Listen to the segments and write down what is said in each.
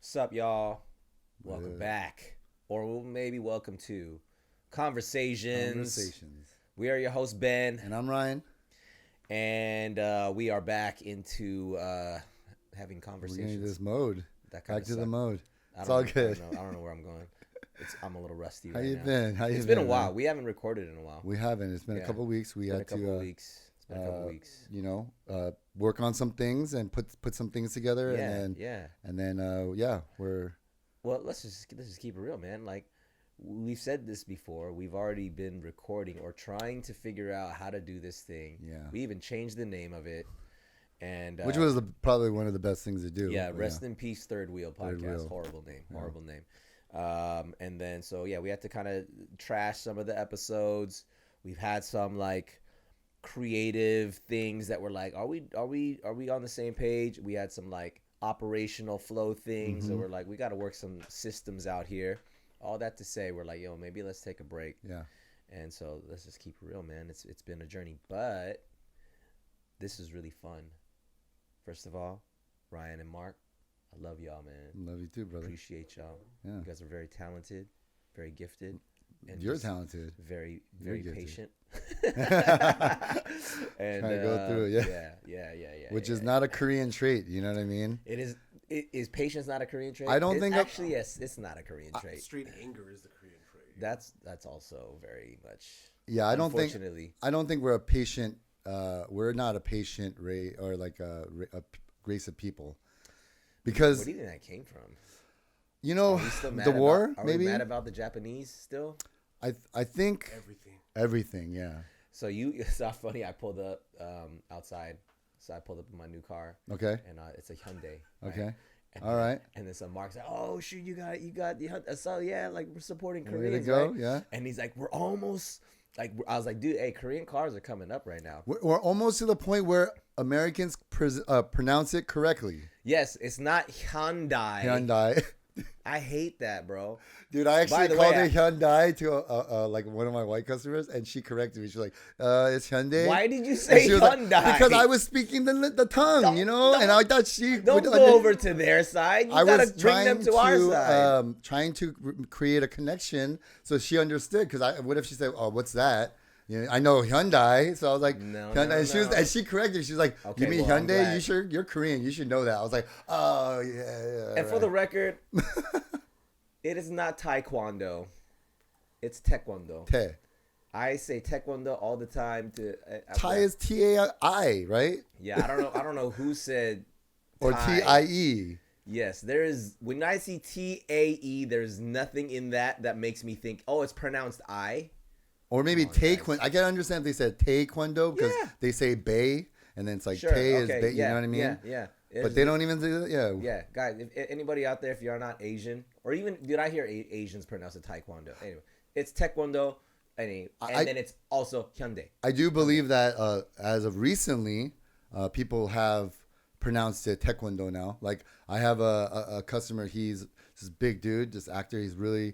What's up, y'all? Welcome back. Or maybe welcome to Conversations. We are your host, Ben. And I'm Ryan. And we are back into having conversations. We're into this mode. Back to the mode. It's all good. I don't know where I'm going. I'm a little rusty right now. How you been? It's been a while. We haven't recorded in a while. We haven't. It's been a couple weeks. We had to. It's been a couple weeks. Work on some things and put some things together. Yeah. And then we're. Well, let's just keep it real, man. Like we've said this before. We've already been recording or trying to figure out how to do this thing. Yeah. We even changed the name of it. And which was probably one of the best things to do. Yeah, Rest in Peace Third Wheel Podcast. Horrible name. And then we had to kind of trash some of the episodes. We've had some like creative things that were like, are we on the same page? We had some like operational flow things. Mm-hmm. So we're like, we got to work some systems out here. All that to say, we're like, yo, maybe let's take a break. Yeah. And so let's just keep it real, man. It's been a journey, but this is really fun. First of all, Ryan and Mark, I love y'all, man. Love you too, brother. Appreciate y'all. Yeah. You guys are very talented, very gifted. And you're talented. Very, very patient. And trying to go through it, Yeah. Which is not a Korean trait, you know what I mean? It is. Is patience not a Korean trait? I don't think actually. Yes, it's not a Korean trait. Street anger is the Korean trait. That's also very much. Yeah, I don't think we're a patient. We're not a patient or like a race of people, because where do you think that came from? You know, the war. Are maybe we mad about the Japanese still? I think everything. Yeah. So it's not funny. I pulled up outside. So I pulled up in my new car. Okay. And it's a Hyundai. Right? Okay. All right. And then some Mark's like, "Oh shoot, you got the Hyundai." So yeah, like we're supporting Koreans. Koreans, go, right? yeah. And he's like, "We're almost." Like I was like, dude, hey, Korean cars are coming up right now. We're almost to the point where Americans pronounce it correctly. Yes, it's not Hyundai. Hyundai. I hate that, bro. Dude, I actually called it Hyundai to like one of my white customers, and she corrected me. She's like, "It's Hyundai." Why did you say Hyundai? Like, because I was speaking the tongue, and I thought she don't go over to their side. You gotta bring them to our side. Trying to create a connection so she understood. Because what if she said, "Oh, what's that?" You know, I know Hyundai, so I was like, no, Hyundai. No. And she corrected. She was like, okay, "You mean Hyundai? You're Korean. You should know that." I was like, "Oh yeah." And for the record, it is not Taekwondo. It's Taekwondo. I say Taekwondo all the time. Thai is T-A-I, right? Yeah, I don't know who said or T-I-E. Yes, there is. When I see T-A-E, there's nothing in that makes me think, oh, it's pronounced I. Or maybe Taekwondo. I can understand if they said Taekwondo because they say Bay, and then it's like Tay is Bay. You know what I mean? Yeah. But they don't even do that. Yeah. Yeah, guys. If anybody out there, if you're not Asian, or even did I hear Asians pronounce it Taekwondo? Anyway, it's Taekwondo, and then it's also Hyundai. I do believe that as of recently, people have pronounced it Taekwondo now. Like I have a customer. He's this big dude, this actor. He's really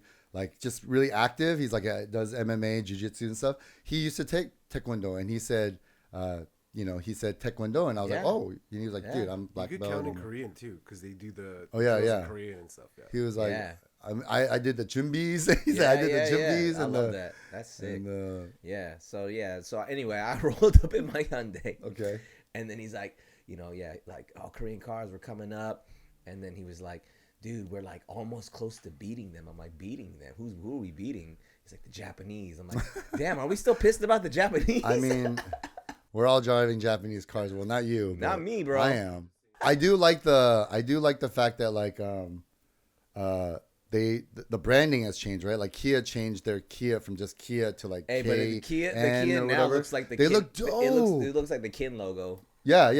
just really active. He's like does MMA, jiu-jitsu and stuff. He used to take Taekwondo, and he said, he said Taekwondo, and I was like, oh, and he was like, dude, I'm black belt. You could count in Korean too, because they do the Korean and stuff. Yeah. He was like, I did the jumbis. He said, I did the jumbis. I love that. That's sick. So anyway, I rolled up in my Hyundai. Okay. And then he's like, all Korean cars were coming up, and then he was like, dude, we're like almost close to beating them. I'm like, beating them? Who are we beating? He's like, the Japanese. I'm like, damn, are we still pissed about the Japanese? I mean, we're all driving Japanese cars. Well, not you. Not me, bro. I am. I do like the fact that like the branding has changed, right? Like Kia changed their Kia from just Kia to like but the Kia now looks like they look dope. It looks like the Kin logo. Yeah.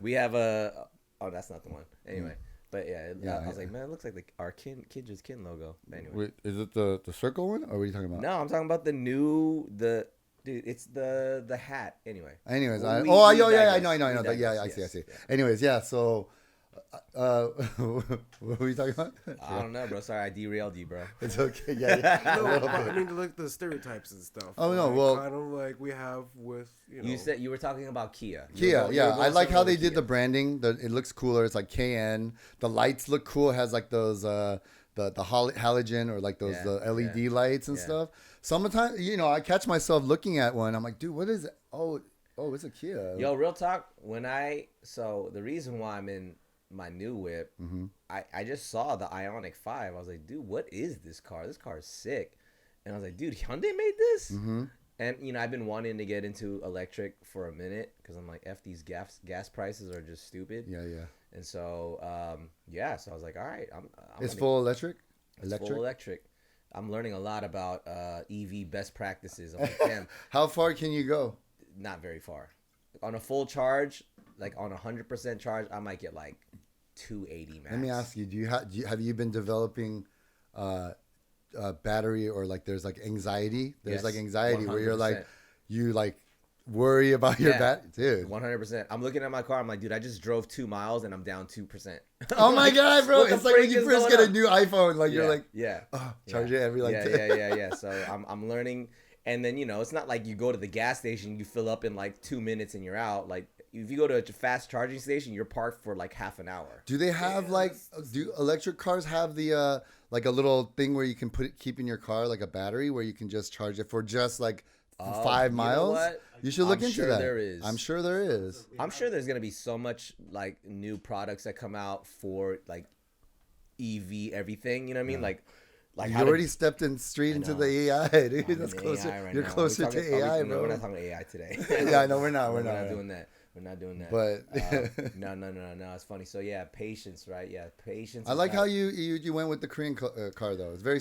We have that's not the one. Anyway. But I was like, man, it looks like our Kinja's Kin logo. But anyway. Wait, is it the circle one, or what are you talking about? No, I'm talking about dude, it's the hat. Anyways, I know. I see. Yeah. Anyways, yeah. So what were you talking about? I don't know, bro. Sorry, I derailed you, bro. It's okay. Yeah. No, I mean, like the stereotypes and stuff. Oh no, like, well, kind of like we have with You said you were talking about Kia. Kia, yeah. I like how they did Kia. the branding. It looks cooler. It's like KN. The lights look cool. It has like those the halogen or like those the LED lights and stuff. Sometimes I catch myself looking at one. I'm like, dude, what is it? Oh, it's a Kia. Yo, real talk. So the reason why I'm in my new whip, I just saw the Ioniq 5. I was like, dude, what is this car? This car is sick. And I was like, dude, Hyundai made this? And I've been wanting to get into electric for a minute because I'm like, these gas prices are just stupid. Yeah. And so so I was like, all right, it's full electric. Full electric. I'm learning a lot about EV best practices. I'm like, damn. How far can you go? Not very far. On a full charge, like on 100% charge, I might get like 280 max. Let me ask you: have you been developing battery or like there's like anxiety? There's like anxiety 100%. Where you're like you like worry about your battery, dude. 100%. I'm looking at my car. I'm like, dude, I just drove 2 miles and I'm down 2%. Oh my god, bro! It's like when you first get a new iPhone, like you're like, charge it every like. Yeah. So I'm learning. And then, it's not like you go to the gas station, you fill up in like 2 minutes and you're out. Like if you go to a fast charging station, you're parked for like half an hour. Do they have do electric cars have the like a little thing where you can keep in your car like a battery where you can just charge it for just like 5 miles? You know what? You should look into that. There is. I'm sure there is. I'm sure there's going to be so much like new products that come out for like EV everything, you know what I mean? Like you already stepped straight into the AI, dude. That's closer. AI You're closer to AI, bro. We're not talking AI today. Yeah, no, we're not. We're not doing that. We're not doing that. But no. It's funny. So yeah, patience, right? Yeah, patience. I like how you went with the Korean car though. It's very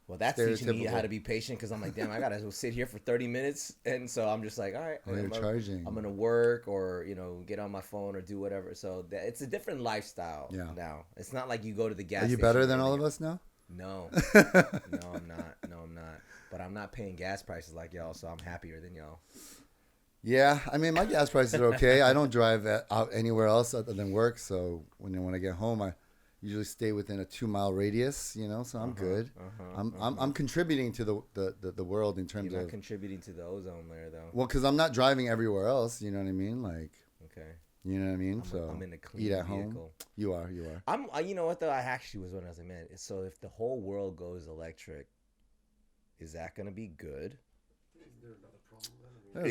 Well, that's teaching me how to be patient because I'm like, damn, I gotta sit here for 30 minutes, and so I'm just like, all right, I'm gonna work or get on my phone or do whatever. So it's a different lifestyle now. It's not like you go to the gas. Are you better than all of us now? No, I'm not. But I'm not paying gas prices like y'all, so I'm happier than y'all. Yeah, I mean, my gas prices are okay. I don't drive out anywhere else other than work, so when I get home, I usually stay within a 2-mile radius, so I'm good. I'm contributing to the world in terms of. You're not contributing to the ozone layer though. Well, because I'm not driving everywhere else. You know what I mean? Like. Okay. You know what I mean? I'm in a clean eat at vehicle. home. You are. You know what though? I actually was when I was like, man. So if the whole world goes electric, is that gonna be good? I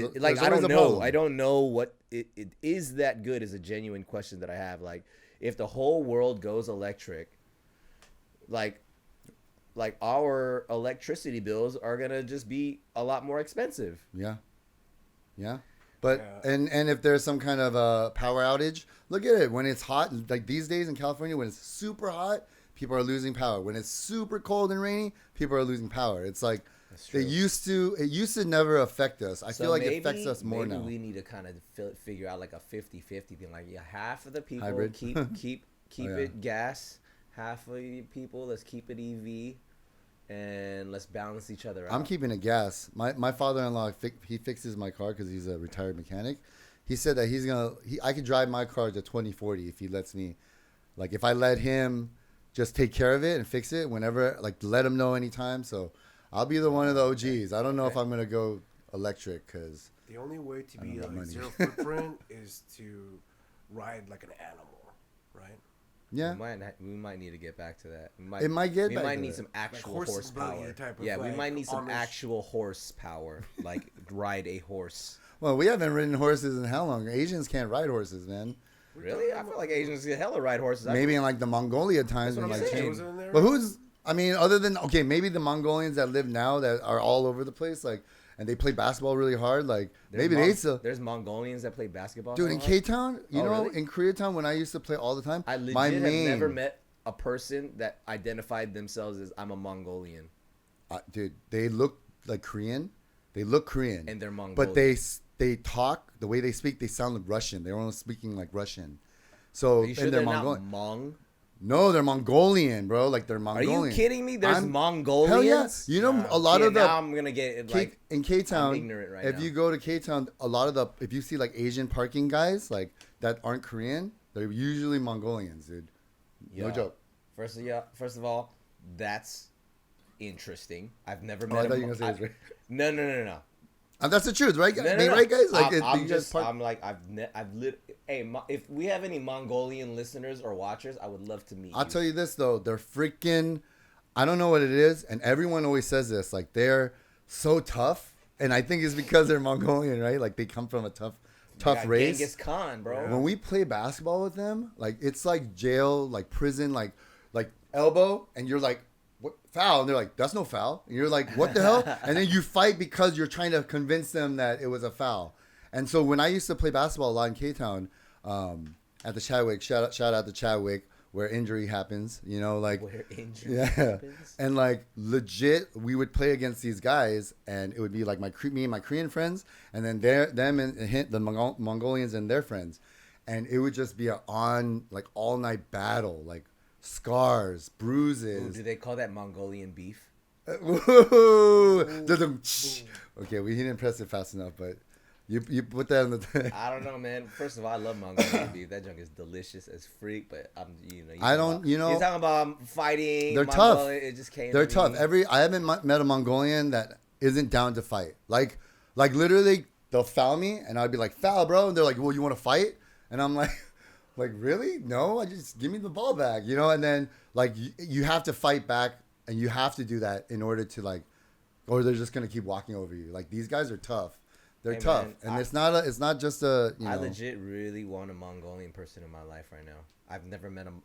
don't know. I don't know what it is. That good is a genuine question that I have. Like, if the whole world goes electric, like our electricity bills are gonna just be a lot more expensive. Yeah. But and if there's some kind of power outage, look at it. When it's hot, like these days in California, when it's super hot, people are losing power. When it's super cold and rainy, people are losing power. It's like it used to never affect us. I feel like it affects us more now. We need to kind of figure out like a 50-50 thing. Like half of the people Hybrid. keep it gas, half of the people let's keep it EV. And let's balance each other out. I'm keeping it gas. My father-in-law, he fixes my car because he's a retired mechanic. He said that I could drive my car to 2040 if he lets me. Like if I let him just take care of it and fix it whenever, like let him know anytime. So I'll be one of the OGs. I don't know if I'm going to go electric because. The only way to be like zero footprint is to ride like an animal, right? Yeah, we might need to get back to that. We might need some actual horsepower. We might need some actual horsepower, like ride a horse. Well, we haven't ridden horses in how long? Asians can't ride horses, man. Really? I feel like Asians get hella ride horses. Maybe in like the Mongolia times. But other than maybe the Mongolians that live now that are all over the place, like. And they play basketball really hard. Like there's Mongolians that play basketball. Dude, in K-Town, really? In Koreatown, when I used to play all the time, I legit have never met a person that identified themselves as I'm a Mongolian. Dude, they look like Korean. They look Korean, and they're Mongolian. But they talk the way they speak. They sound like Russian. They're almost speaking like Russian. So and they're Mongolian. No, they're Mongolian, bro. Like they're Mongolian. Are you kidding me? There's Mongolians. Hell yeah! A lot of the. Now I'm gonna get like in K-Town. I'm ignorant right if now. you go to K-Town, a lot of if you see like Asian parking guys like that aren't Korean, They're usually Mongolians, dude. No joke. First of all, that's interesting. I've never I met. thought you were gonna say this, right? No. That's the truth, right? No. Right, guys? Like, if we have any Mongolian listeners or watchers, I would love to meet. I'll tell you this though, they're freaking. I don't know what it is, and everyone always says this. Like they're so tough, and I think it's because they're Mongolian, right? Like they come from a tough race. Genghis Khan, bro. When we play basketball with them, like it's like jail, like prison, like elbow, and you're like, what foul? And they're like, that's no foul. And you're like, what the hell? And then you fight because you're trying to convince them that it was a foul. And so when I used to play basketball a lot in K-Town, at the Chadwick, shout out to Chadwick, where injury happens, you know, like where injury happens. And like legit, we would play against these guys, and it would be like me and my Korean friends, and then the Mongolians and their friends, and it would just be like all night battle, like scars, bruises. Ooh, do they call that Mongolian beef? Okay, he didn't press it fast enough, but you put that in the. I don't know, man. First of all, I love Mongolian beef. That junk is delicious as freak. But you're talking about fighting. They're tough. It just came. They're tough. I haven't met a Mongolian that isn't down to fight. Like literally, they'll foul me, and I'd be like, foul, bro. And they're like, well, you want to fight? And I'm like. Like, really? No, I just give me the ball back, you know? And then, like, you have to fight back, and you have to do that in order to, like, or they're just going to keep walking over you. Like, these guys are tough. They're tough. Man, and it's not just a, I legit really want a Mongolian person in my life right now. I've never met him.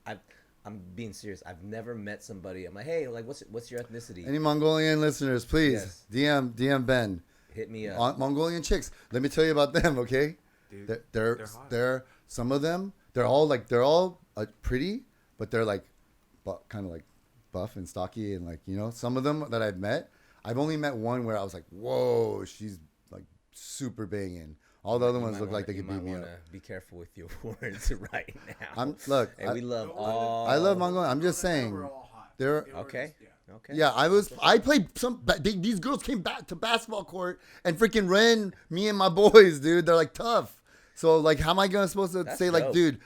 I'm being serious. I've never met somebody. I'm like, hey, like, what's your ethnicity? Any Mongolian listeners, please, DM Ben. Hit me up. Mongolian chicks. Let me tell you about them, okay? Dude, they're some of them. They're all pretty, but they're like, kind of like buff and stocky, and like some of them that I've met, I've only met one where I was like, whoa, she's like super banging. All the other ones look like they could beat me up. Be careful with your words right now. We love all. I love Mongolian. I'm just saying, they're okay. Okay. Yeah, I played these girls came back to basketball court and freaking ran me and my boys, dude. They're like tough. So, like, how am I supposed to say, like, dude,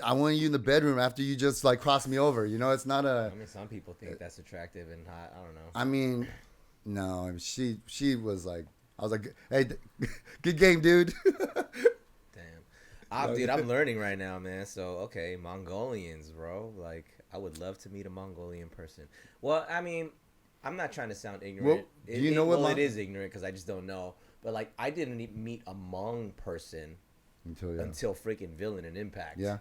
I want you in the bedroom after you just, like, cross me over? You know, it's not a... I mean, some people think that's attractive and hot. I don't know. I mean, no. I mean, she was like... I was like, hey, good game, dude. Damn. Dude, I'm learning right now, man. So, okay, Mongolians, bro. Like, I would love to meet a Mongolian person. Well, I mean, I'm not trying to sound ignorant. Well, do you know what... it is ignorant because I just don't know. But, like, I didn't meet a Mong person... Until freaking Villain and Impact. Yeah.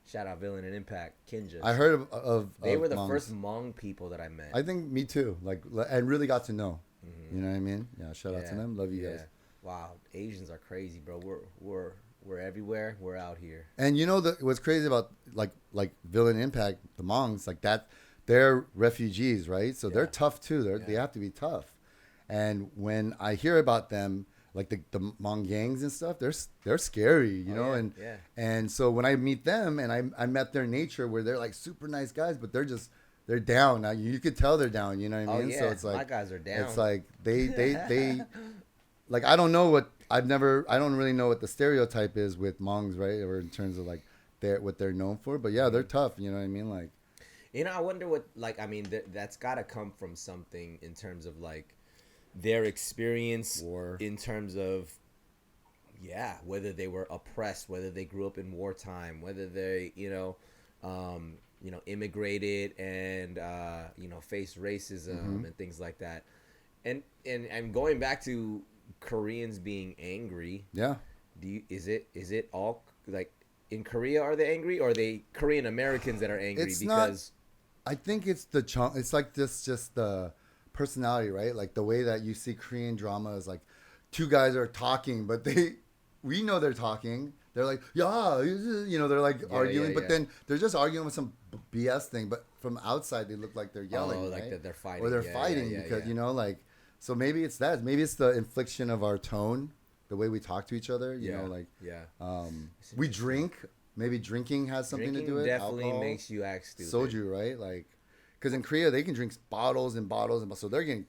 Shout out Villain and Impact, Kinja. I heard of they were the Mongs. first Hmong people that I met. I think me too. Like, and really got to know. Mm-hmm. You know what I mean? Yeah. Shout out to them. Love you guys. Wow, Asians are crazy, bro. We're everywhere. We're out here. And you know what's crazy about like Villain and Impact, the Mongs, like that, they're refugees, right? So they're tough too. They have to be tough. And when I hear about them. Like the Hmong gangs and stuff, they're scary, you know, and so when I meet them and I met their nature where they're like super nice guys, but they're down. Now you could tell they're down, you know what I mean? So it's like my guys are down. It's like they like I don't really know what the stereotype is with Hmongs, right? Or in terms of like what they're known for, but yeah, they're tough, you know what I mean? Like, I wonder what that's got to come from something in terms of like their experience in terms of whether they were oppressed, whether they grew up in wartime, whether they immigrated and faced racism and things like that, and going back to Koreans being angry, is it all like in Korea are they angry, or are they Korean Americans that are angry? I think it's it's like this just the personality, right? Like the way that you see Korean drama is like two guys are talking, but we know they're talking. They're like, they're like arguing, but then they're just arguing with some BS thing. But from outside, they look like they're yelling, like right? that they're fighting, or they're fighting because like. So maybe it's that. Maybe it's the infliction of our tone, the way we talk to each other. You know, like we drink. Maybe drinking has something to do with it. Definitely alcohol. Makes you act stupid. Soju, right? Like. Because in Korea, they can drink bottles and bottles. So they're getting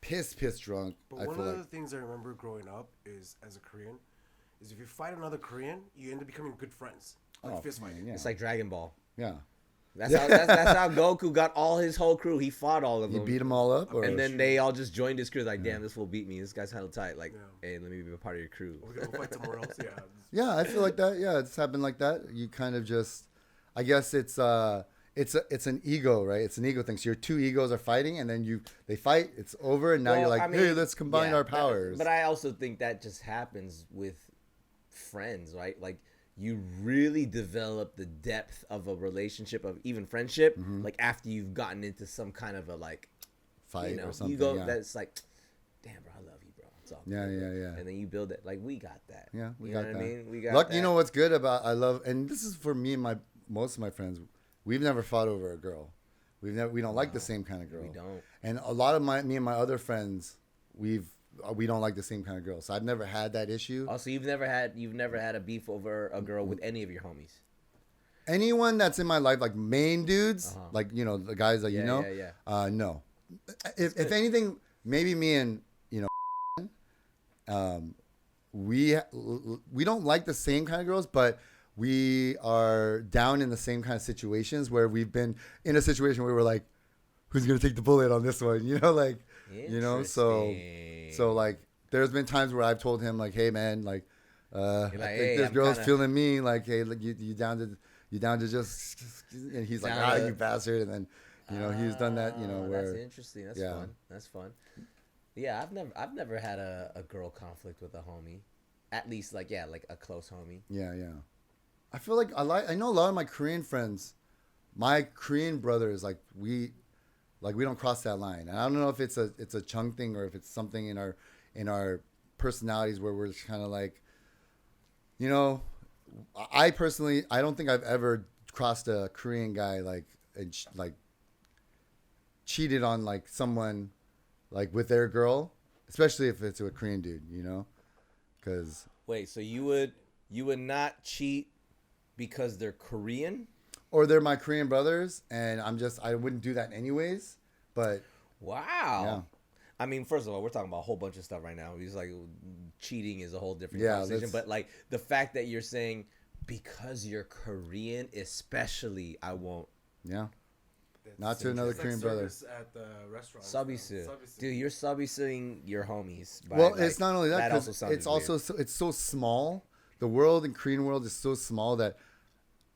piss drunk. But one of the things I remember growing up is, as a Korean, is if you fight another Korean, you end up becoming good friends. Like fist fighting. Yeah. It's like Dragon Ball. Yeah. That's how Goku got all his whole crew. He fought all of them. He beat them all up, and then they all just joined his crew. Like, damn, this fool beat me. This guy's hella tight. Like, hey, let me be a part of your crew. We'll fight somewhere else. Yeah. Yeah, I feel like that. Yeah, it's happened like that. You kind of just, I guess it's an ego, right? It's an ego thing. So your two egos are fighting, and then they fight. It's over, and now you're like, hey, let's combine our powers. But I also think that just happens with friends, right? Like, you really develop the depth of a relationship, of even friendship, like after you've gotten into some kind of a like fight or something. You go, that's like, damn, bro, I love you, bro. It's all good. Yeah. And then you build it. Like, we got that. Yeah, we you got know that. What I mean? We got Look, that. you know what's good about, and this is for me and most of my friends, we've never fought over a girl. We don't like the same kind of girl. We don't. And a lot of me and my other friends, we don't like the same kind of girl. So I've never had that issue. Also, you've never had a beef over a girl with any of your homies. Anyone that's in my life, like main dudes, like, you know, the guys that you know, no. If anything, maybe me and, you know, we don't like the same kind of girls, but we are down in the same kind of situations where we've been in a situation where we're like, who's going to take the bullet on this one? You know, like, you know, so like, there's been times where I've told him like, hey man, like, I think this girl's feeling me. Like, hey, look, you down to just, and he's like, you bastard. And then, you know, he's done that, you know, where. That's interesting. That's fun. Yeah. I've never had a girl conflict with a homie. At least like a close homie. Yeah. I feel like I know a lot of my Korean friends, my Korean brothers, like we don't cross that line. And I don't know if it's a Chung thing or if it's something in our personalities where we're just kind of like, you know, I personally, I don't think I've ever crossed a Korean guy and cheated on like someone like with their girl, especially if it's a Korean dude, you know, because. Wait, so you would not cheat because they're Korean? Or they're my Korean brothers, and I wouldn't do that anyways. But wow, yeah. I mean, first of all, we're talking about a whole bunch of stuff right now. It's like cheating is a whole different conversation. But like the fact that you're saying because you're Korean, especially, I won't. Yeah. Not to another Korean brother. At the restaurant. Subisu. Dude, you're subisuing your homies. Well, it's not only that, because it's so small. The world in Korean world is so small that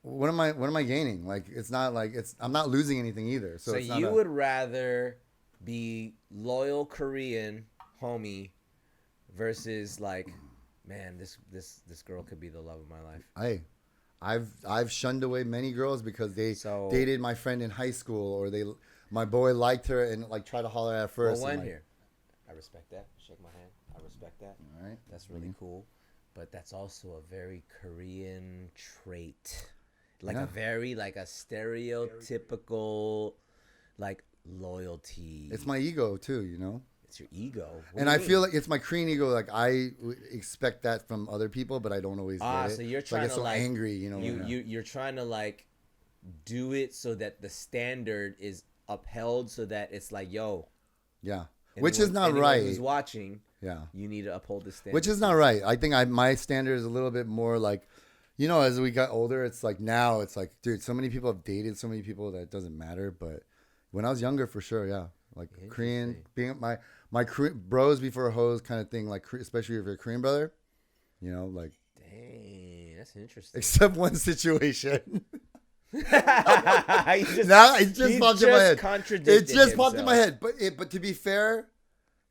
what am I gaining? Like, it's not like I'm not losing anything either. So it's you would rather be loyal Korean homie versus like, man, this girl could be the love of my life. Hey, I've shunned away many girls because they dated my friend in high school, or my boy liked her and like tried to holler at her first. Well, here, I respect that. Shake my hand. I respect that. All right, that's really cool. But that's also a very Korean trait. Like a very, like a stereotypical, like loyalty. It's my ego too, you know? It's your ego. And I feel like it's my Korean ego. Like I expect that from other people, but I don't always get it. So you're trying to so angry, you know? You're trying to like do it so that the standard is upheld so that it's like, yo. Yeah. Which is not right. Who's watching. Yeah. You need to uphold the standard. Which is not right. I think my standard is a little bit more like, you know, as we got older, it's like now it's like, dude, so many people have dated so many people that it doesn't matter. But when I was younger, for sure, yeah. Like Korean, being my Korean bros before hoes kind of thing, like especially if you're a Korean brother, you know, like. Dang, that's interesting. Except one situation. It just popped in my head. It just popped in my head. But to be fair,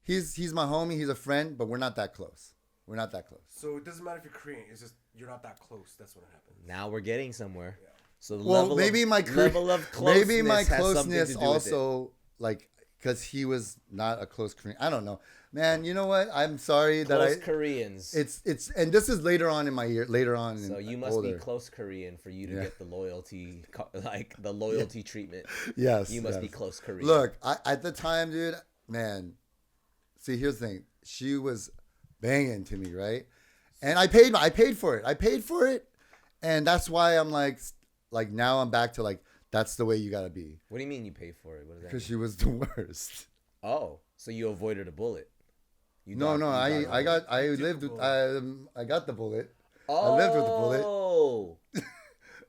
he's my homie. He's a friend, but we're not that close. We're not that close. So it doesn't matter if you're Korean. It's just you're not that close. That's what happens. Now we're getting somewhere. Yeah. So the level of closeness maybe my closeness also like because he was not a close Korean. I don't know, man. You know what? I'm sorry close Koreans. It's and this is later on in my year. Later on, so you must be close Korean for you to get the loyalty, like the loyalty treatment. Yes, you must be close Korean. Look, at the time, dude, man. See, here's the thing. She was banging to me, right? And I paid for it. And that's why I'm like now I'm back to like, that's the way you gotta be. What do you mean you paid for it? What does that mean? Because she was the worst. Oh, so you avoided a bullet. I got the bullet. Oh. I lived with the bullet.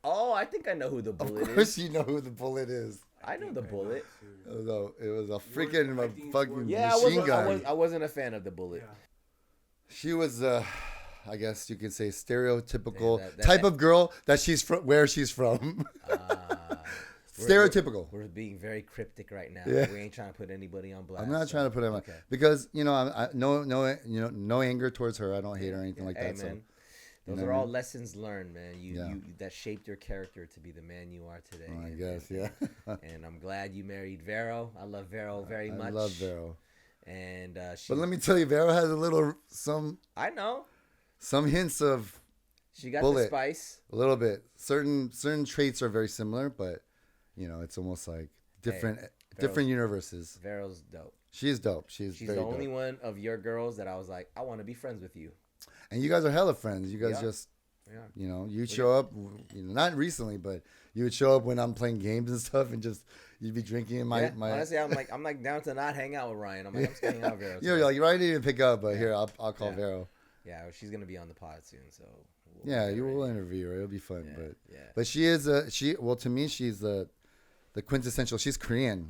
Oh, I think I know who the bullet is. Of course, you know who the bullet is. I know the bullet. It was a freaking fucking Yeah, machine gun. I wasn't a fan of the bullet. Yeah. She was, I guess you could say, stereotypical type of girl that she's from, where she's from. Stereotypical. We're being very cryptic right now. Yeah. We ain't trying to put anybody on blast. I'm not trying to put him on, okay. because no anger towards her. I don't hate her or anything like that. Man, so those are all lessons learned, man. You that shaped your character to be the man you are today. I guess, yeah. And I'm glad you married Vero. I love Vero very much. I love Vero. And but let me tell you, Vero has I know some hints of. She got bullet, the spice. A little bit. Certain traits are very similar, but it's almost like different universes. Vero's dope. She's dope. She's the only one of your girls that I was like, I want to be friends with you. And you guys are hella friends. You guys you'd show up, not recently, but you would show up when I'm playing games and stuff, and just you'd be drinking. My honestly, I'm like down to not hang out with Ryan. I'm like, I'm just hanging out with Vero. You're like, Ryan didn't even pick up, but here I'll call Vero. Yeah, she's gonna be on the pod soon, so. You will interview her. It'll be fun, yeah. But she is to me she's the quintessential. She's Korean,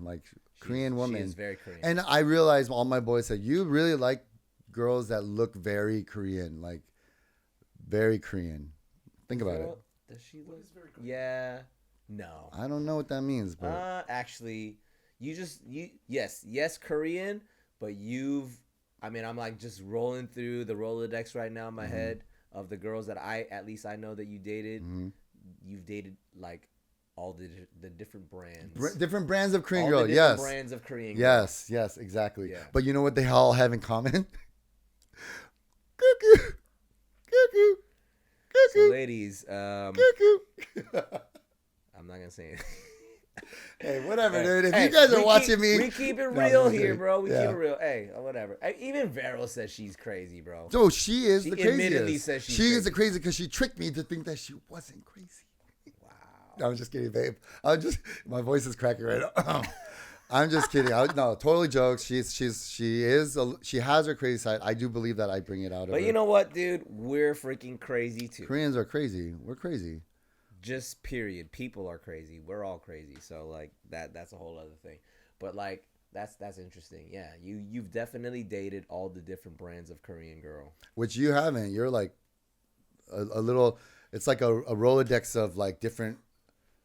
Korean woman. She is very Korean. And I realized all my boys said, you really like girls that look very Korean, very Korean. Think about it. Does she look? Yeah. No. I don't know what that means, but actually, yes, Korean, but I'm like just rolling through the Rolodex right now in my head of the girls that I know that you dated. You've dated like all the different brands. Different brands of Korean girl, yes. Brands of Korean girl. Yes, exactly. Yeah. But you know what they all have in common? Cuckoo. Cuckoo. Cuckoo. So ladies, cuckoo. I'm not gonna say it. Hey, whatever, dude. If you guys are watching me, we keep it real here, bro. We keep it real. Hey, whatever. Even Vero says she's crazy, bro. So she is the craziest. Admittedly says she is the crazy because she tricked me to think that she wasn't crazy. Wow. No, I'm just kidding, babe. My voice is cracking right now. I'm just kidding. No, totally jokes. She has her crazy side. I do believe that I bring it out of her. But you know what, dude? We're freaking crazy too. Koreans are crazy. We're crazy. Just period. People are crazy. We're all crazy. So like that's a whole other thing. But like that's interesting. Yeah, you've definitely dated all the different brands of Korean girl. Which you haven't. You're like a little. It's like a Rolodex of like different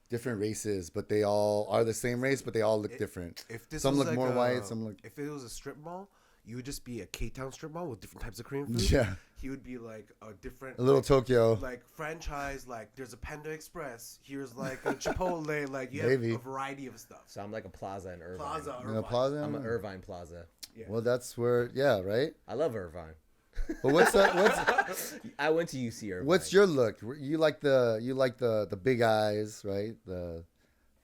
races, but they all are the same race, but they all look different. Some look more white. Some look. If it was a strip mall, you would just be a K-Town strip mall with different types of Korean food. Yeah. He would be like a little Tokyo. Like franchise, like there's a Panda Express. Here's like a Chipotle. Like you Maybe. have a variety of stuff. So I'm like a Plaza in Irvine. Plaza? I'm an Irvine Plaza. Yeah. Well, that's where, right? I love Irvine. But what's that? I went to UC Irvine. What's your look? You like the big eyes, right?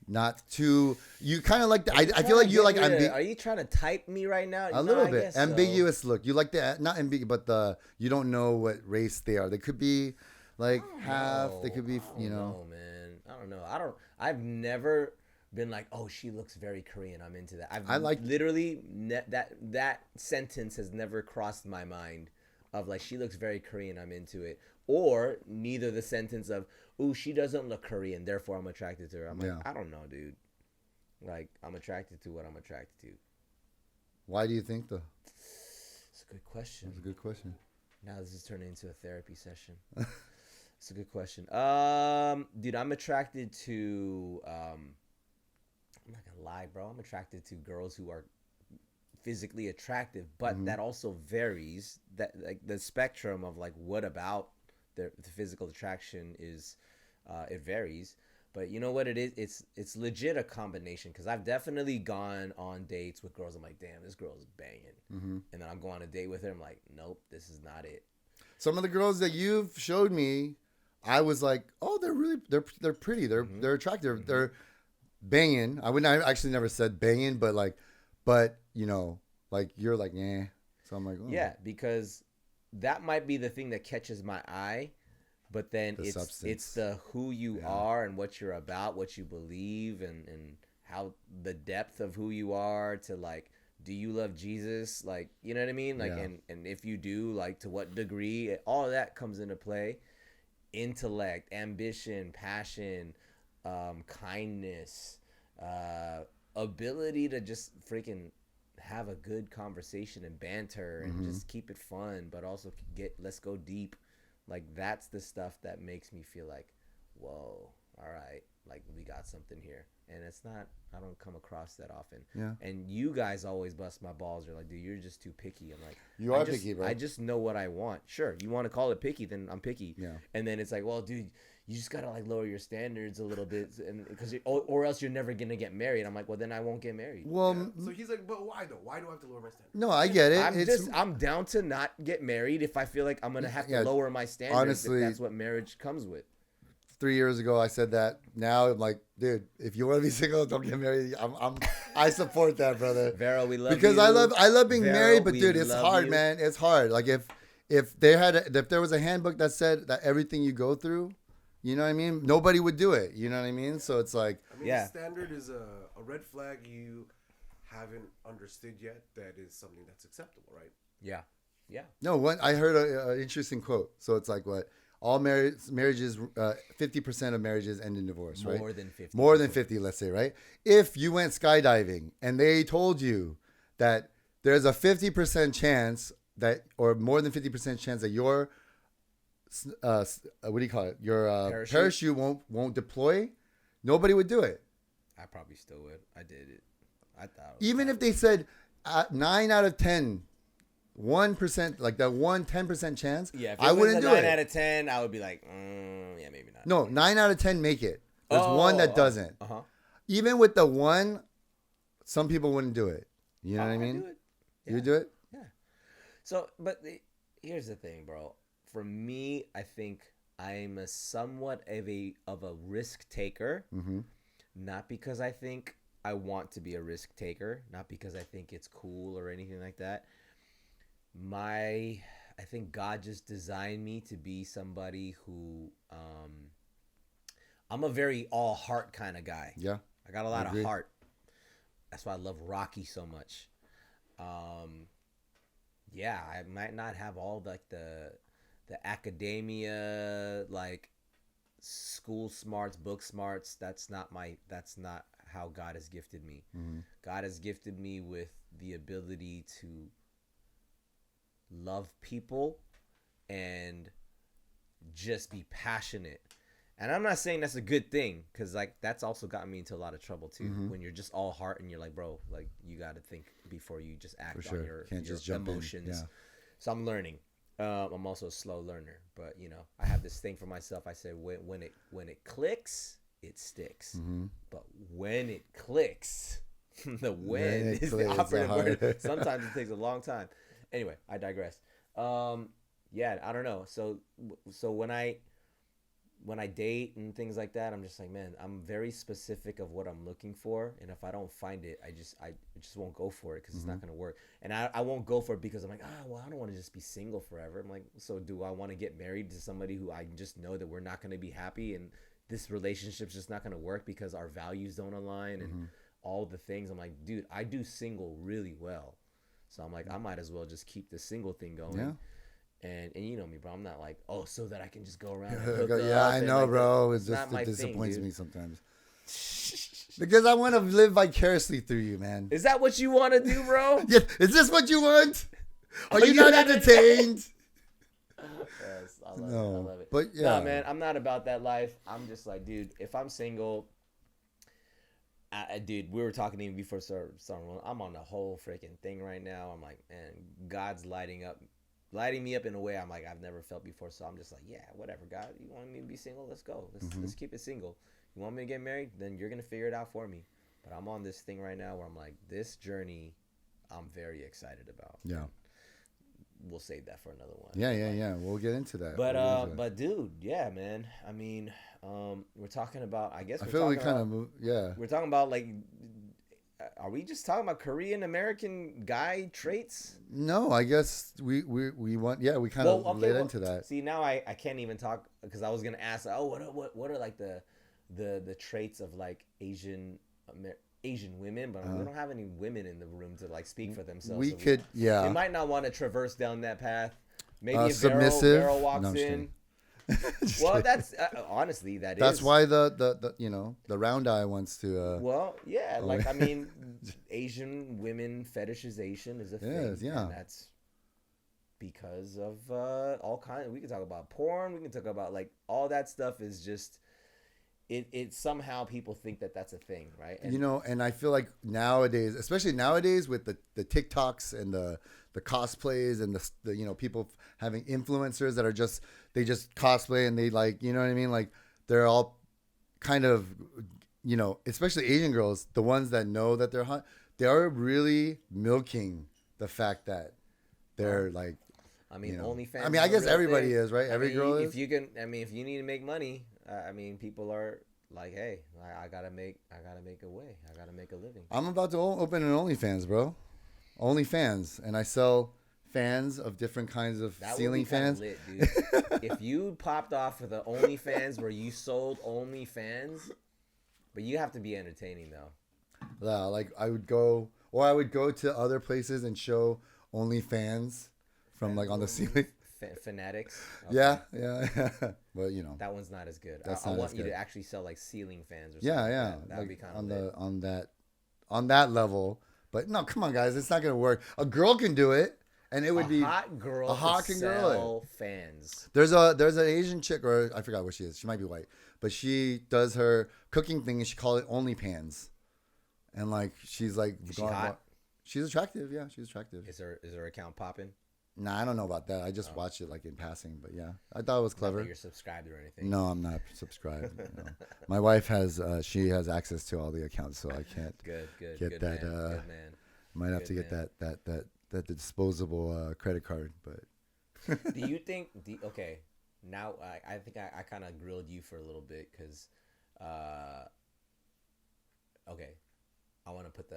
Not too. You kind of like the. I feel like you like. Are you trying to type me right now? A little bit ambiguous look. You like the not ambiguous, but you don't know what race they are. They could be like half. They could be. I don't know, man. I don't know. I've never been like, oh, she looks very Korean. I'm into that. I like literally that sentence has never crossed my mind. Of like, she looks very Korean. I'm into it. Or neither the sentence of, ooh, she doesn't look Korean, therefore I'm attracted to her. I'm like, I don't know, dude. Like, I'm attracted to what I'm attracted to. Why do you think though? It's a good question. That's a good question. Now this is turning into a therapy session. It's a good question. Dude, I'm attracted to, I'm not gonna lie, bro. I'm attracted to girls who are physically attractive, but that also varies. That like the spectrum of like what about the physical attraction is, it varies. But you know what it is? It's legit a combination, because I've definitely gone on dates with girls. I'm like, damn, this girl is banging, and then I'm going on a date with her. I'm like, nope, this is not it. Some of the girls that you've showed me, I was like, oh, they're pretty, they're attractive, they're banging. I actually never said banging, but you know, like you're like, yeah. So I'm like, oh. Yeah, because that might be the thing that catches my eye, but then it's the who you are and what you're about, what you believe, and how the depth of who you are to like, do you love Jesus? Like, you know what I mean? Like, and if you do, like, to what degree? All of that comes into play. intellect, ambition, passion, kindness, ability to just freaking have a good conversation and banter and just keep it fun, but also let's go deep. Like, that's the stuff that makes me feel like, whoa, all right, like we got something here. And it's not, I don't come across that often. Yeah. And you guys always bust my balls. You're like, dude, you're just too picky. I'm like, you are picky, bro. I just know what I want. Sure, you want to call it picky, then I'm picky. Yeah. And then it's like, well, dude, you just gotta like lower your standards a little bit, and because or else you're never gonna get married. I'm like, well, then I won't get married. Well, yeah. So he's like, but why though? Why do I have to lower my standards? No, I get it. I'm down to not get married if I feel like I'm gonna have to lower my standards. Honestly, if that's what marriage comes with. 3 years ago, I said that. Now I'm like, dude, if you want to be single, don't get married. I support that, brother. Vero, we love because you. I love being Vero, married, but dude, it's hard, you. man. It's hard. Like if there was a handbook that said that everything you go through, you know what I mean? Nobody would do it. You know what I mean? So it's like, I mean, the standard is a red flag you haven't understood yet. That is something that's acceptable, right? Yeah. No, I heard an interesting quote. So it's like what? All marriages, 50% of marriages end in divorce, right? More than 50. More than 50, let's say, right? If you went skydiving and they told you that there's a 50% chance that, or more than 50% chance that your, what do you call it? Your parachute won't deploy, nobody would do it. I probably still would. I did it. I thought. Even if they said 9 out of 10. 1%, like that 10% chance. Yeah, if I wouldn't do it. 9 out of 10, I would be like, yeah, maybe not. No, 9 out of 10 make it. There's one that doesn't. Even with the one, some people wouldn't do it. You know what I mean? Do it. You would do it? Yeah. So, but here's the thing, bro. For me, I think I'm somewhat of a risk taker. Not because I think I want to be a risk taker, not because I think it's cool or anything like that. I think God just designed me to be somebody who I'm a very all heart kind of guy. Yeah. I got a lot of heart. That's why I love Rocky so much. Yeah, I might not have all like the academia, like school smarts, book smarts. That's not how God has gifted me. God has gifted me with the ability to love people and just be passionate. And I'm not saying that's a good thing, because like that's also gotten me into a lot of trouble too. When you're just all heart and you're like, bro, like you got to think before you just act on your emotions. Yeah. So I'm learning. I'm also a slow learner, but you know, I have this thing for myself. I say when it clicks, it sticks. But when it clicks, the when is the operative word. Sometimes it takes a long time. Anyway, I digress. Yeah, I don't know. So when I date and things like that, I'm just like, man, I'm very specific of what I'm looking for, and if I don't find it, I just won't go for it because it's not gonna work. And I won't go for it because I'm like, well, I don't want to just be single forever. I'm like, so do I want to get married to somebody who I just know that we're not gonna be happy and this relationship's just not gonna work because our values don't align and all the things? I'm like, dude, I do single really well. So I'm like, I might as well just keep the single thing going. Yeah. And you know me, bro. I'm not like, so that I can just go around and hook yeah, up. I know, like, bro. It disappoints me sometimes. Because I want to live vicariously through you, man. Is that what you want to do, bro? Yeah. Is this what you want? Are you not entertained? Yes, I love it. But yeah. No, man, I'm not about that life. I'm just like, dude, if I'm single... dude, we were talking even before starting. I'm on the whole freaking thing right now. I'm like, man, God's lighting me up in a way I'm like I've never felt before. So I'm just like, yeah, whatever, God. You want me to be single? Let's go. Let's keep it single. You want me to get married? Then you're gonna figure it out for me. But I'm on this thing right now where I'm like, this journey, I'm very excited about. Yeah. We'll save that for another one. Yeah. We'll get into that. But dude, yeah, man. I mean, we're talking about. I guess I feel we kind of move. Yeah. We're talking about like. Are we just talking about Korean American guy traits? No, I guess we want. Yeah, we kind of led into that. See, now I can't even talk because I was gonna ask. What are like the traits of like Asian women, but we don't have any women in the room to like speak for themselves. We could, yeah. They might not want to traverse down that path. Maybe if submissive. Vero walks in. Well, that's honestly that's why the the round eye wants to. Well, yeah, like I mean, Asian women fetishization is a thing. Yeah. And that's because of all kinds. We can talk about porn. We can talk about like all that stuff is just. It somehow people think that that's a thing, right? And, and I feel like nowadays, especially nowadays with the TikToks and the cosplays and the people having influencers that are they just cosplay and they like, you know what I mean? Like they're all kind of, especially Asian girls, the ones that know that they're hot, they are really milking the fact that they're like, I mean, OnlyFans. I mean, I guess everybody is, right? Every girl is. If you can, I mean, if you need to make money, I mean, people are like, hey, I gotta make a way. I gotta make a living. I'm about to open an OnlyFans, bro. OnlyFans, and I sell fans of different kinds of ceiling fans. Lit, dude. If you popped off with an OnlyFans where you sold OnlyFans, but you have to be entertaining though. Yeah, like I would go to other places and show OnlyFans from like on the ceiling. Fanatics. Okay. Yeah. But that one's not as good. That's I not want as you good. to actually sell like ceiling fans or something. Yeah. That would be kind of lit. lit. On that level. But no, come on, guys, it's not gonna work. A girl can do it, and it would be hot girl. A hot can sell fans. There's an Asian chick, or I forgot what she is. She might be white, but she does her cooking thing, and she calls it OnlyPans, and like she's like, is she hot? She's attractive. Yeah, she's attractive. Is her account popping? Nah, I don't know about that. I just watched it like in passing, but yeah, I thought it was clever. Not that you're subscribed or anything. No, I'm not subscribed. No. My wife has she has access to all the accounts, so I can't get that. Man. Good man. Might have to get that disposable credit card, but. Do you think? Okay, now I think I kind of grilled you for a little bit because, okay, I want to put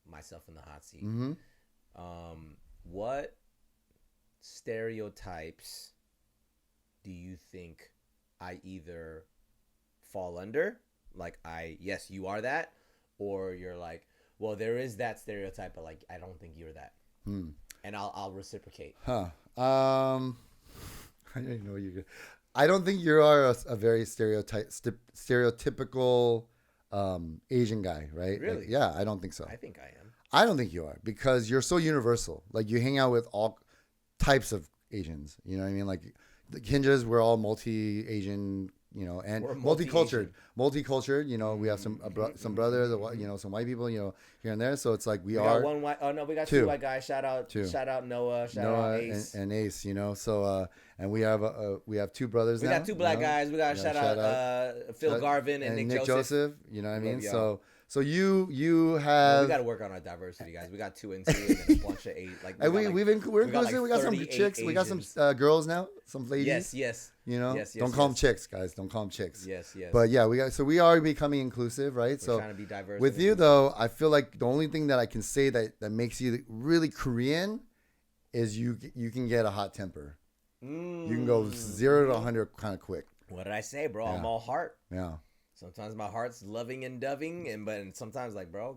myself in the hot seat. Mm-hmm. What stereotypes do you think I either fall under, like yes, you are that, or you're like, well, there is that stereotype, but like I don't think you're that, and I'll reciprocate. I don't even know what you're. I don't think you are a very stereotypical Asian guy, right? Really? Like, yeah, I don't think so. I think I am. I don't think you are, because you're so universal. Like you hang out with all types of Asians. You know what I mean? Like the Hinjas, we're all multi-Asian, and multicultural. Multicultural. We have some brothers, some white people, here and there. So it's like we are. Got one white. Oh no, we got two white guys. Shout out Noah. Shout out Ace. And Ace. So and we have two brothers. We got two black guys. We got shout out Phil Garvin and Nick Joseph. You know what I mean? So you have. We got to work on our diversity, guys. We got 2 and 2 and then a bunch of 8. Like we're inclusive. We got some chicks. We got some girls now. Some ladies. Yes. Don't call them chicks, guys. Don't call them chicks. Yes. But yeah, we are becoming inclusive, right? We're trying to be diverse. With you though, I feel like the only thing that I can say that makes you really Korean is you can get a hot temper. You can go 0 to 100 kind of quick. What did I say, bro? I'm all heart. Yeah. Sometimes my heart's loving and doving, but sometimes like, bro,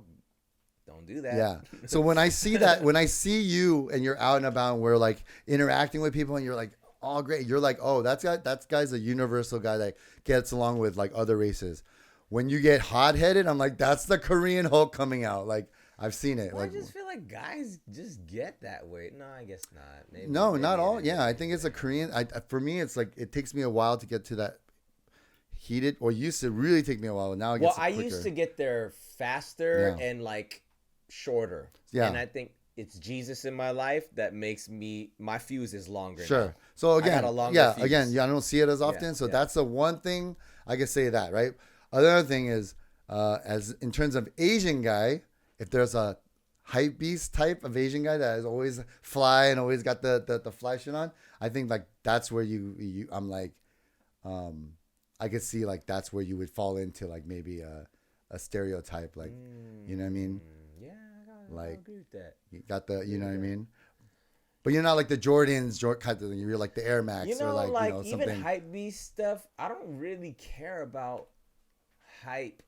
don't do that. Yeah. So when I see that, when I see you and you're out and about and we're like interacting with people and you're like, oh, great. You're like, oh, that guy's a universal guy that gets along with like other races. When you get hot-headed, I'm like, that's the Korean Hulk coming out. Like, I've seen it. Well, like, I just feel like guys just get that way. No, I guess not. Maybe not all. Yeah, I think it's a Korean. For me, it's like it takes me a while to get to that heated, or used to really take me a while. Now it gets quicker. Used to get there faster and like shorter. Yeah. And I think it's Jesus in my life that makes my fuse is longer. Sure. Now. So again, fuse. I don't see it as often. So that's the one thing I can say that, right? Another thing is, as in terms of Asian guy, if there's a hype beast type of Asian guy that is always fly and always got the fly shit on, I think like that's where I'm like, I could see like that's where you would fall into like maybe a stereotype, like, you know what I mean? Yeah, I agree with that. You got you know what I mean? But you're not like the Jordans, kind of thing. You're like the Air Max, or like even something. hype beast stuff. I don't really care about hype.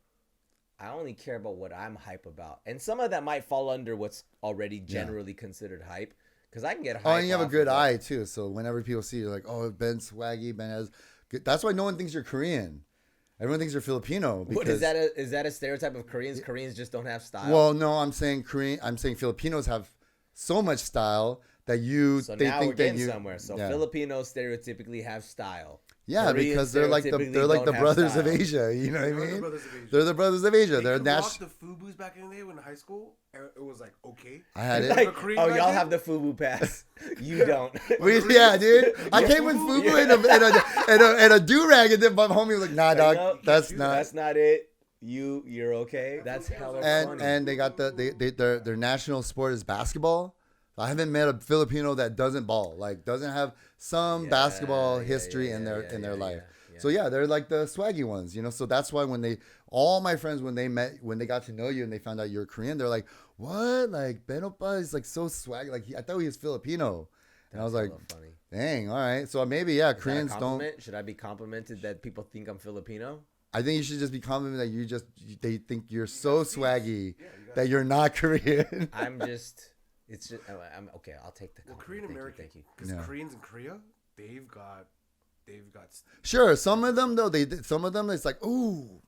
I only care about what I'm hype about, and some of that might fall under what's already generally considered hype. Because I can get hype. Oh, and you have a good eye too. So whenever people see you, like, oh, Ben's swaggy, Ben has That's why no one thinks you're Korean. Everyone thinks you're Filipino. What is that? Is that a stereotype of Koreans? Koreans just don't have style. Well, no, I'm saying Filipinos have so much style that so they now think we're getting that you somewhere. So yeah. Filipinos stereotypically have style. Yeah, Koreans because they're like the stereotypically brothers don't of have Asia. You know what I They're the mean? brothers of Asia. They're the brothers of Asia. They They're could rock national. the FUBUs back in the day when in high school. And it was like, okay. I had it. Like, A Korean oh, guy y'all did? have the FUBU pass. You don't. Yeah, dude. I came with FUBU and a do-rag, and then my homie was like, nah, dog, No, that's not. That's not it. You're okay. That's hella funny. And they got their national sport is basketball. I haven't met a Filipino that doesn't ball, like doesn't have some basketball history in their life. Yeah. So yeah, they're like the swaggy ones, you know. So that's why all my friends when they got to know you and they found out you're Korean, they're like, what? Like Ben Oppa is like so swaggy. Like I thought he was Filipino, and I was like, funny. dang, all right. So maybe Koreans don't. Should I be complimented that people think I'm Filipino? I think you should just be complimented that they think you're so swaggy that you're not Korean. It's just, I'm okay. I'll take the compliment. Korean American. Thank you. Because Koreans in Korea, they've got. Sure, some of them though it's like, ooh,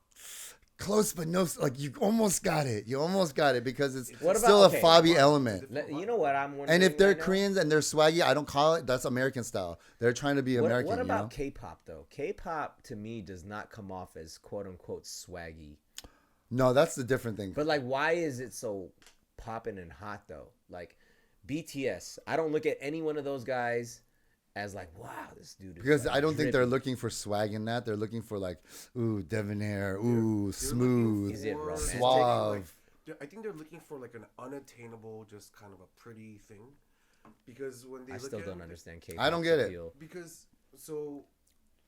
close but no, like you almost got it. You almost got it because it's still a fobby element. You know what I'm wondering? And if they're right Koreans and they're swaggy, I don't call it. That's American style. They're trying to be American. What about K-pop though? K-pop to me does not come off as quote unquote swaggy. No, that's the different thing. But like, why is it so popping and hot though? Like BTS, I don't look at any one of those guys as like, wow, this dude is because like I don't think they're drippy. looking for swag in that. They're looking for like, ooh, debonair, ooh, smooth, Is it romantic? suave. I think they're looking for like an unattainable, just kind of a pretty thing. Because when they I look still at don't it, understand K-pop. I don't get it. appeal. Because so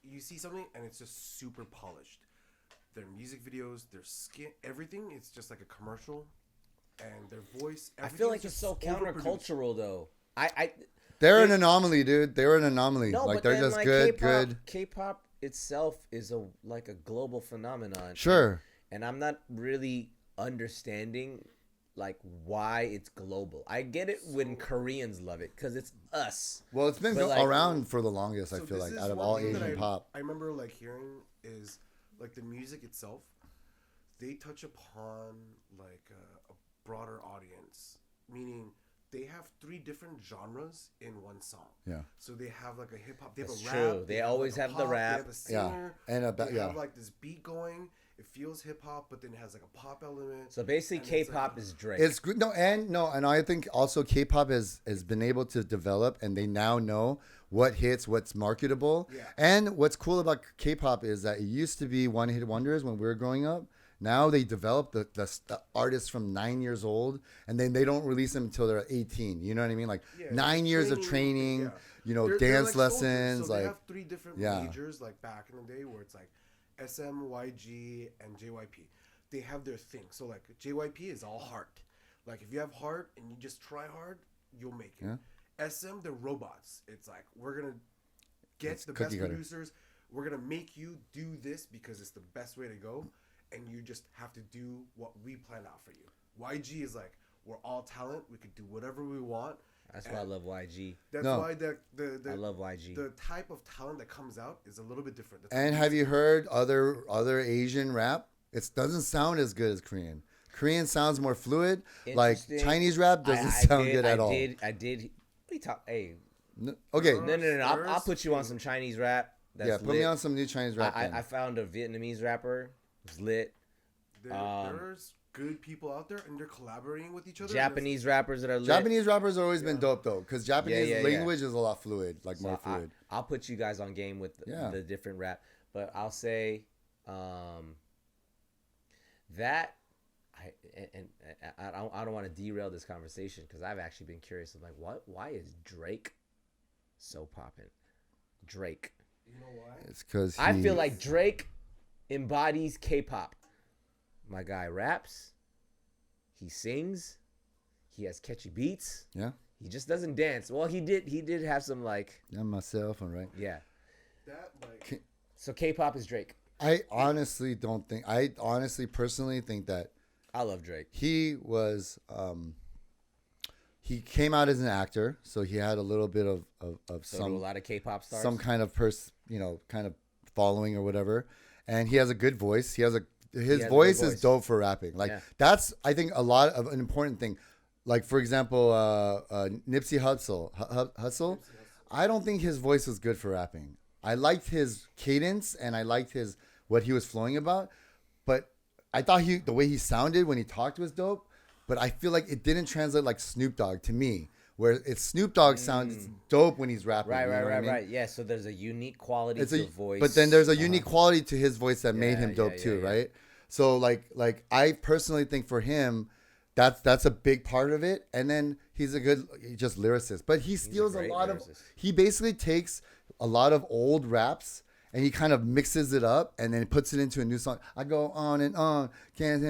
you see something and it's just super polished. Their music videos, their skin, everything. It's just like a commercial, and their voice. I feel like it's so countercultural though. They're an anomaly, dude. They're an anomaly. No, like but they're then, just like, good. K-pop itself is a global phenomenon. Sure. And I'm not really understanding like why it's global. I get it when Koreans love it because it's us. Well, it's been But, around for the longest. I feel this like is out of one all thing that Asian pop. I remember like hearing is like the music itself. They touch upon like a broader audience, meaning they have 3 different genres in one song. Yeah. So they have like a hip hop. They have That's a true. rap. They always like have the pop, rap. They have a singer. And they have like this beat going. It feels hip hop, but then it has like a pop element. So basically, K-pop is Drake. It's good. And I think also K-pop has been able to develop, and they now know what hits, what's marketable. Yeah. And what's cool about K-pop is that it used to be one-hit wonders when we were growing up. Now they develop the artists from 9 years old, and then they don't release them until they're 18. You know what I mean? Like 9 years of training, They're dance like lessons. So like they have 3 different majors, like back in the day, where it's like SM, YG, and JYP. They have their thing. So like JYP is all heart. Like if you have heart and you just try hard, you'll make it. Yeah. SM, they're robots. It's like we're gonna get the best producers. We're gonna make you do this because it's the best way to go. And you just have to do what we plan out for you. YG is like, we're all talent. We could do whatever we want. That's why I love YG. That's why I love YG. The type of talent that comes out is a little bit different. And have you heard other Asian rap? It doesn't sound as good as Korean. Korean sounds more fluid. Like Chinese rap doesn't sound good at all. I did. What are you talking? Hey. Okay. No. I'll put you on some Chinese rap. That's put me on some new Chinese rap. I found a Vietnamese rapper. It's lit. There's good people out there, and they're collaborating with each other. Japanese rappers that are lit. Japanese rappers have always been dope though, because Japanese language is a lot fluid, like more fluid. I'll put you guys on game with the different rap, but I'll say that I don't want to derail this conversation because I've actually been curious of like why is Drake so poppin'? Drake. You know why? It's because I feel like Drake embodies K-pop. My guy raps, he sings, he has catchy beats. Yeah. He just doesn't dance. Well, he did have some like. I'm myself, all right. Yeah. That like. So K-pop is Drake. I honestly personally think that. I love Drake. He was. He came out as an actor, so he had a little bit of so some. Do a lot of K-pop stars. Some kind of kind of following or whatever, and he has a good voice. His a voice good is voice. dope for rapping. Like that's I think a lot of an important thing. Like for example, Nipsey Hussle. I don't think his voice was good for rapping. I liked his cadence and I liked what he was flowing about, but I thought the way he sounded when he talked was dope. But I feel like it didn't translate like Snoop Dogg to me, where it's Snoop Dogg sounds dope when he's rapping. Right. Yeah, so there's a unique quality to the voice. But then there's a unique quality to his voice that made him dope too, right? So like I personally think for him, that's a big part of it. And then he's a good just lyricist, but he steals a lot lyricist. He basically takes a lot of old raps and he kind of mixes it up and then puts it into a new song. I go on and on, can't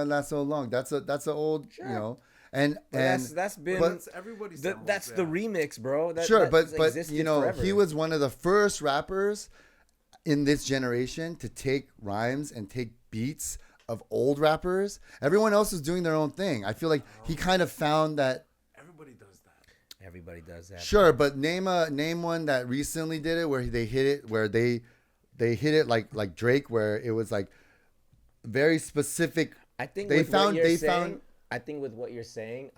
last so long. That's an old, you know. And that's been everybody's that's the remix, bro. But you know, forever. He was one of the first rappers in this generation to take rhymes and take beats of old rappers. Everyone else is doing their own thing. I feel like he kind of found that everybody does that. Sure, but name one that recently did it where they hit it like Drake, where it was like very specific. I think I think with what you're saying,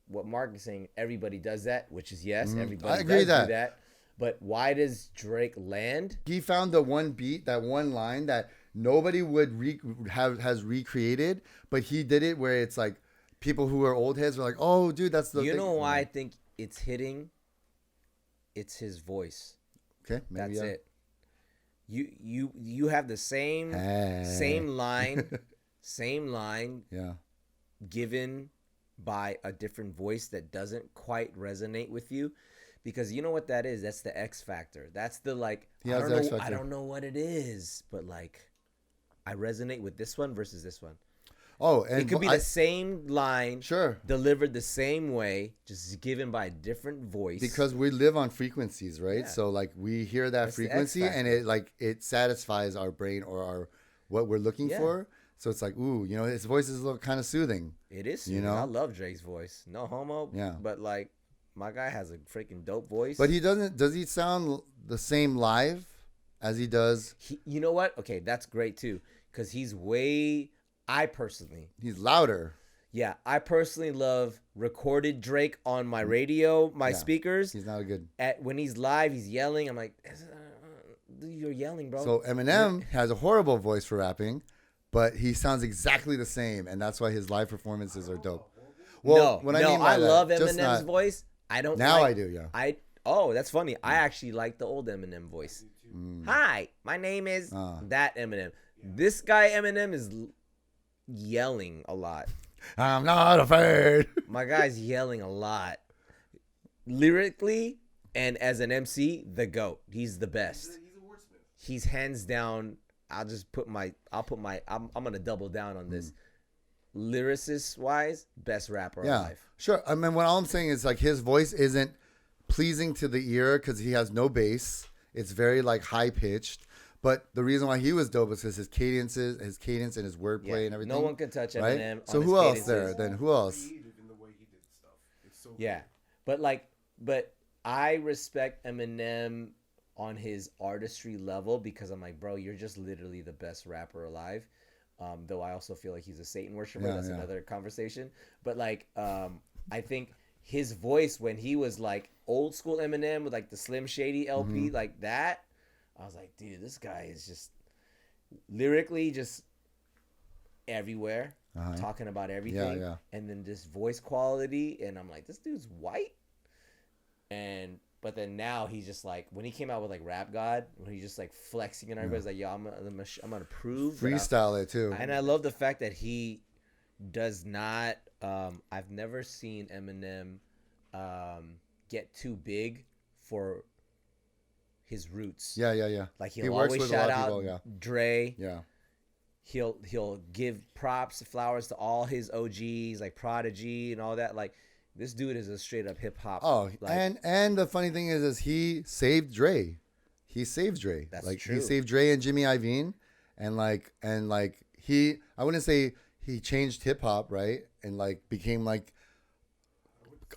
what Mark is saying, everybody does that, which is yes, everybody I agree does do that. But why does Drake land? He found the one beat, that one line that nobody would has recreated, but he did it where it's like people who are old heads are like, oh, dude, that's the. You know why I think it's hitting? It's his voice. Okay, maybe that's it. You have the same line, yeah, given by a different voice that doesn't quite resonate with you, because you know what that is? That's the X factor. That's the like. I don't know what it is, but like, I resonate with this one versus this one. Oh, and it could be the same line, sure, delivered the same way, just given by a different voice. Because we live on frequencies, right? Yeah. So like we hear that frequency, and it satisfies our brain or what we're looking for. So it's like, ooh, you know, his voice is a little kind of soothing. It is soothing. You know, I love Drake's voice. No homo. Yeah. But like, my guy has a freaking dope voice. But he doesn't. Does he sound the same live as he does? You know what? Okay, that's great too, because he's way. He's louder. Yeah, I personally love recorded Drake on my radio, my speakers. He's not a good. When he's live, he's yelling. I'm like, you're yelling, bro. So Eminem has a horrible voice for rapping, but he sounds exactly the same, and that's why his live performances are dope. Well, I love Eminem's voice. I don't. Now I do, yeah. That's funny. I actually like the old Eminem voice. Hi, my name is that Eminem. This guy Eminem is yelling a lot. I'm not afraid. My guy's yelling a lot. Lyrically and as an MC, the GOAT. He's the best. He's a wordsmith. He's hands down. I'm gonna double down on this. Lyricist wise, best rapper alive. Sure. I mean, all I'm saying is like his voice isn't pleasing to the ear because he has no bass. It's very like high pitched. But the reason why he was dope is because his cadence and his wordplay and everything. No one can touch Eminem. Right? So who else there? Then who else? In the way he did stuff. It's so good. But I respect Eminem on his artistry level because I'm like, bro, you're just literally the best rapper alive. Though I also feel like he's a Satan worshiper. That's another conversation. But like, I think his voice when he was like old school Eminem with like the Slim Shady LP like that. I was like, dude, this guy is just lyrically just everywhere, talking about everything. Yeah. And then this voice quality, and I'm like, this dude's white. But then now he's just like, when he came out with like Rap God, when he's just like flexing and everybody's like, yo, I'm gonna prove. Freestyle it too. And I love the fact that he does not. I've never seen Eminem get too big for his roots. Yeah. Like he'll always shout out Dre. Yeah. He'll give props, flowers to all his OGs like Prodigy and all that. Like this dude is a straight up hip hop. Oh, and the funny thing is he saved Dre. He saved Dre. That's like true. He saved Dre and Jimmy Iovine, and I wouldn't say he changed hip hop, right? And like became like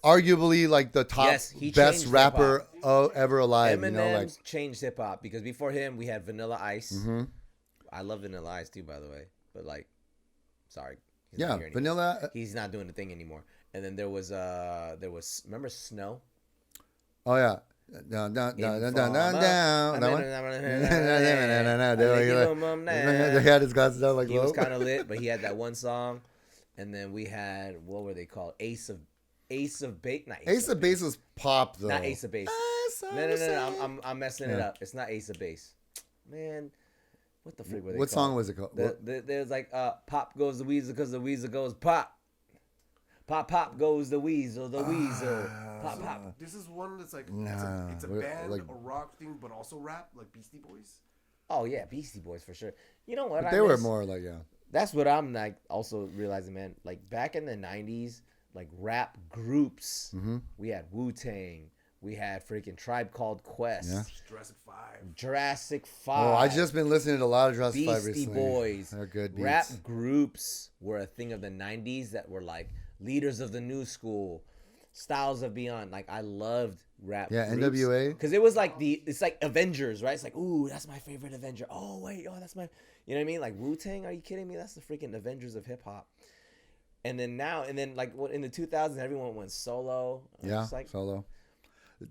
arguably like the top he best changed rapper ever alive. Eminem's You know, like changed hip hop because before him we had Vanilla Ice. mm-hmm. I love Vanilla Ice too, by the way. But like, sorry, Yeah, Vanilla. He's not doing the thing anymore. And then there was remember Snow? Oh yeah. Down. That one. They had his glasses down like he was kind of lit, but he had that one song. And then we had, what were they called? Ace of Base. Not Ace of Base was pop though. Not Ace of Base. No. I'm messing it up. It's not Ace of Base. Man, what the freak were they What called? song was it called? There's like pop goes the weasel because the weasel goes pop. Pop goes the weasel, pop. This is one that's like Nah, it's a band, like, a rock thing, but also rap, like Beastie Boys. Oh yeah, Beastie Boys for sure. You know what? they were more like That's what I'm like also realizing, man. Like back in the '90s, like rap groups, we had Wu-Tang, we had freaking Tribe Called Quest, Jurassic 5. Oh, I just been listening to a lot of Jurassic 5 Beastie recently. Boys. They're good beats. Rap groups were a thing of the '90s that were like leaders of the new school, Styles of Beyond. Like I loved rap. Yeah, groups. NWA. Because it was like it's like Avengers, right? It's like, ooh, that's my favorite Avenger. Oh wait, that's my, you know what I mean? Like Wu-Tang. Are you kidding me? That's the freaking Avengers of hip hop. And then like in the 2000s, everyone went solo. Yeah, like, solo.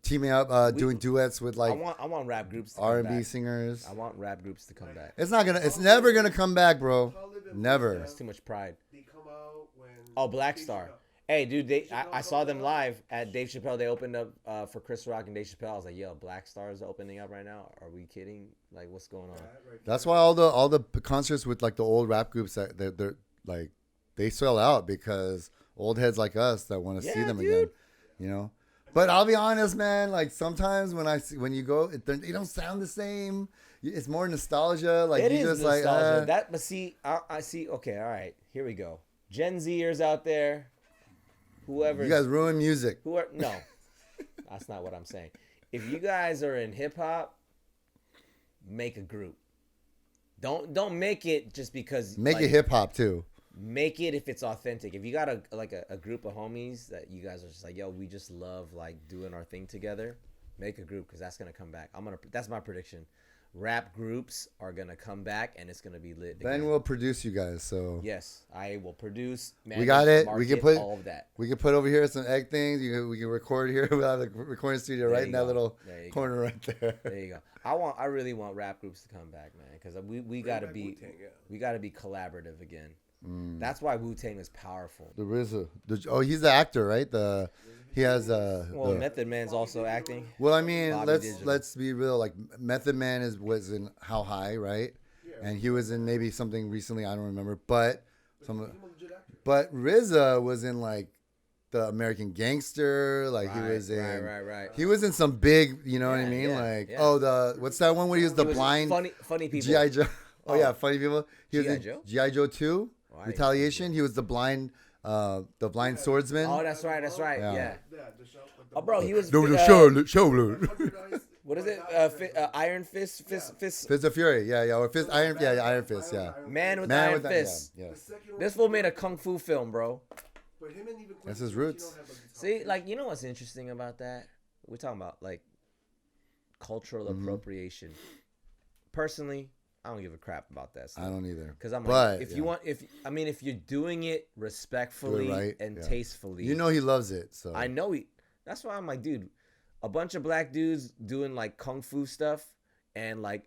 Teaming up, doing duets with like I want rap groups to R&B come back. singers. I want rap groups to come back. It's never gonna come back, bro. Never. It's too much pride. They come out when Black Star. Hey, dude, I saw them live at Dave Chappelle. They opened up for Chris Rock and Dave Chappelle. I was like, yo, Black Star is opening up right now. Are we kidding? Like, what's going on? That's why all the concerts with like the old rap groups that they're like they sell out because old heads like us that want to see them again, you know. But I'll be honest, man. Like sometimes when you go, they don't sound the same. It's more nostalgia. Like it you is just nostalgia. like but see, I see. Okay, all right, here we go. Gen Zers out there, whoever. You guys ruin music. No, that's not what I'm saying. If you guys are in hip hop, make a group. Don't make it just because. Make it hip hop too. Make it if it's authentic. If you got a group of homies that you guys are just like, yo, we just love like doing our thing together, make a group because that's gonna come back. That's my prediction. Rap groups are gonna come back and it's gonna be lit. Ben will produce you guys. So yes, I will produce. We got it. We can put all of that. We can put over here some egg things. We can record here. We'll have a recording studio right in that little corner right there. There you go. I really want rap groups to come back, man, because we gotta be collaborative again. That's why Wu-Tang is powerful. The RZA. He's the actor, right? He has Method Man's also acting. Well, I mean, Bobby let's be real. Like Method Man was in How High, right? Yeah, and he was in maybe something recently. I don't remember, but RZA was in like the American Gangster. Like he was in. Right. He was in some big. You know what I mean? What's that one where he was the blind funny people. G.I. Joe. Oh yeah, funny people. He was in Joe? G.I. Joe 2. Retaliation. He was the blind swordsman. Oh, that's right. Yeah. Oh, bro, he was. The show. What is it? Iron Fist. Fist of Fury. Yeah. Or Fist. Iron Fist. Yeah. Man with Iron Fist. Yes. This fool made a kung fu film, bro. That's his roots. See, like, you know what's interesting about that? We're talking about like cultural appropriation. Personally, I don't give a crap about that stuff. I don't either. Because I'm like, if you're doing it respectfully and tastefully, you know he loves it. So I know that's why I'm like, dude, a bunch of black dudes doing like kung fu stuff and like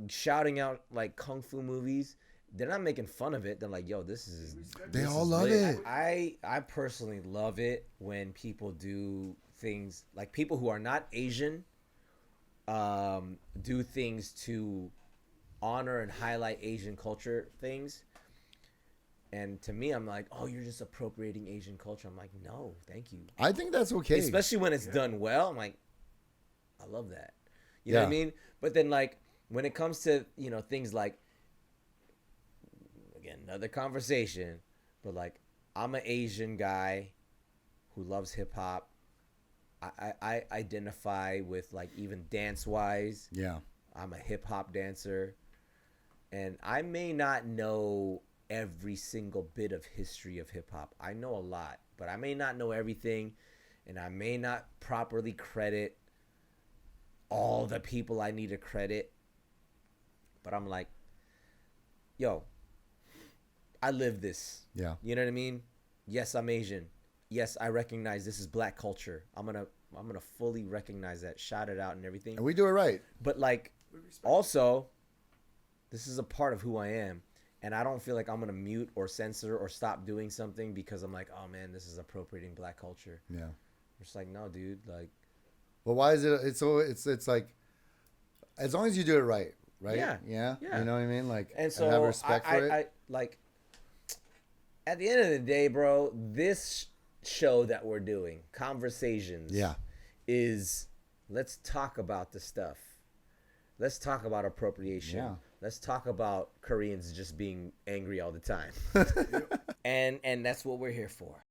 shouting out like kung fu movies. They're not making fun of it. They're like, yo, this is. They all love it. I personally love it when people do things like people who are not Asian, do things to honor and highlight Asian culture things. And to me, I'm like, oh, you're just appropriating Asian culture. I'm like, no, thank you. I think that's okay. Especially when it's done well. I'm like, I love that. You know what I mean? But then like when it comes to, things like, again, another conversation, but like I'm an Asian guy who loves hip hop. I identify with like even dance wise. Yeah. I'm a hip hop dancer. And I may not know every single bit of history of hip hop. I know a lot, but I may not know everything, and I may not properly credit all the people I need to credit. But I'm like, yo, I live this. Yeah. You know what I mean? Yes, I'm Asian. Yes, I recognize this is black culture. I'm gonna fully recognize that, shout it out and everything. And we do it right. But like, also, this is a part of who I am. And I don't feel like I'm going to mute or censor or stop doing something because I'm like, oh man, this is appropriating black culture. Yeah. It's like, no, dude. Like, well, why is it? It's like, as long as you do it right, right? Yeah. Yeah. Yeah. You know what I mean? Like, and so have respect for it. I like, at the end of the day, bro, this show that we're doing, Conversations, Yeah. is let's talk about the stuff. Let's talk about appropriation. Yeah. Let's talk about Koreans just being angry all the time. and that's what we're here for.